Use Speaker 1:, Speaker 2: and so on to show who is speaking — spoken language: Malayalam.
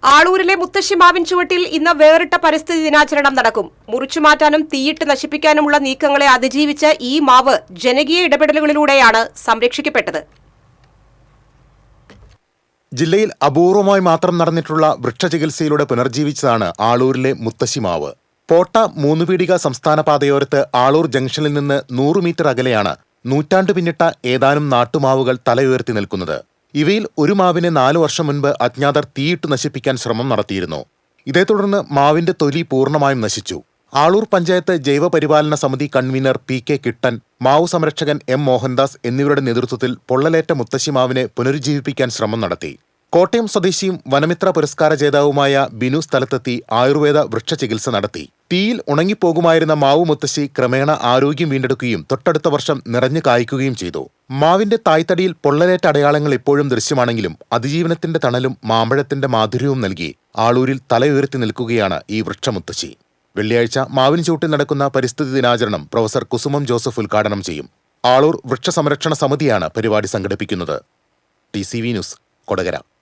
Speaker 1: ആളൂരിലെ മുത്തശ്ശി മാവിൻ ചുവട്ടിൽ ഇന്ന് വേറിട്ട പരിസ്ഥിതി ദിനാചരണം നടക്കും. മുറിച്ചുമാറ്റാനും തീയിട്ട് നശിപ്പിക്കാനുമുള്ള നീക്കങ്ങളെ അതിജീവിച്ച ഈ മാവ് ജനകീയ ഇടപെടലുകളിലൂടെയാണ് സംരക്ഷിക്കപ്പെട്ടത്.
Speaker 2: ജില്ലയിൽ അപൂർവമായി മാത്രം നടന്നിട്ടുള്ള വൃക്ഷചികിത്സയിലൂടെ പുനർജീവിച്ചതാണ് ആളൂരിലെ മുത്തശ്ശി മാവ്. പോട്ട മൂന്നുപീടിക സംസ്ഥാന പാതയോരത്ത് ആളൂർ ജംഗ്ഷനിൽ നിന്ന് 100 മീറ്റർ അകലെയാണ് നൂറ്റാണ്ടു പിന്നിട്ട ഏതാനും നാട്ടുമാവുകൾ തലയുയർത്തി നിൽക്കുന്നത്. ഇവയിൽ ഒരു മാവിനെ 4 വർഷം മുൻപ് അജ്ഞാതർ തീയിട്ട് നശിപ്പിക്കാൻ ശ്രമം നടത്തിയിരുന്നു. ഇതേ തുടർന്ന് മാവിന്റെ തൊലി പൂർണ്ണമായും നശിച്ചു. ആളൂർ പഞ്ചായത്ത് ജൈവപരിപാലന സമിതി കൺവീനർ പി.കെ. കിട്ടൻ, മാവു സംരക്ഷകൻ എം. മോഹൻദാസ് എന്നിവരുടെ നേതൃത്വത്തിൽ പൊള്ളലേറ്റ മുത്തശ്ശി മാവിനെ പുനരുജ്ജീവിപ്പിക്കാൻ ശ്രമം നടത്തി. കോട്ടയം സ്വദേശിയും വനമിത്ര പുരസ്കാര ജേതാവുമായ ബിനു സ്ഥലത്തെത്തി ആയുർവേദ വൃക്ഷചികിത്സ നടത്തി. തീയിൽ ഉണങ്ങിപ്പോകുമായിരുന്ന മാവു മുത്തശ്ശി ക്രമേണ ആരോഗ്യം വീണ്ടെടുക്കുകയും തൊട്ടടുത്ത വർഷം നിറഞ്ഞു കായ്ക്കുകയും ചെയ്തു. മാവിന്റെ തായ്തടിയിൽ പൊള്ളലേറ്റ അടയാളങ്ങൾ ഇപ്പോഴും ദൃശ്യമാണെങ്കിലും അതിജീവനത്തിന്റെ തണലും മാമ്പഴത്തിന്റെ മാധുര്യവും നൽകി ആളൂരിൽ തലയുയർത്തി നിൽക്കുകയാണ് ഈ വൃക്ഷമുത്തശ്ശി. വെള്ളിയാഴ്ച മാവിൻ ചൂട്ടിൽ നടക്കുന്ന പരിസ്ഥിതി ദിനാചരണം പ്രൊഫസർ കുസുമം ജോസഫ് ഉദ്ഘാടനം ചെയ്യും. ആളൂർ വൃക്ഷ സംരക്ഷണ സമിതിയാണ് പരിപാടി സംഘടിപ്പിക്കുന്നത്. TCV news, Kodakara.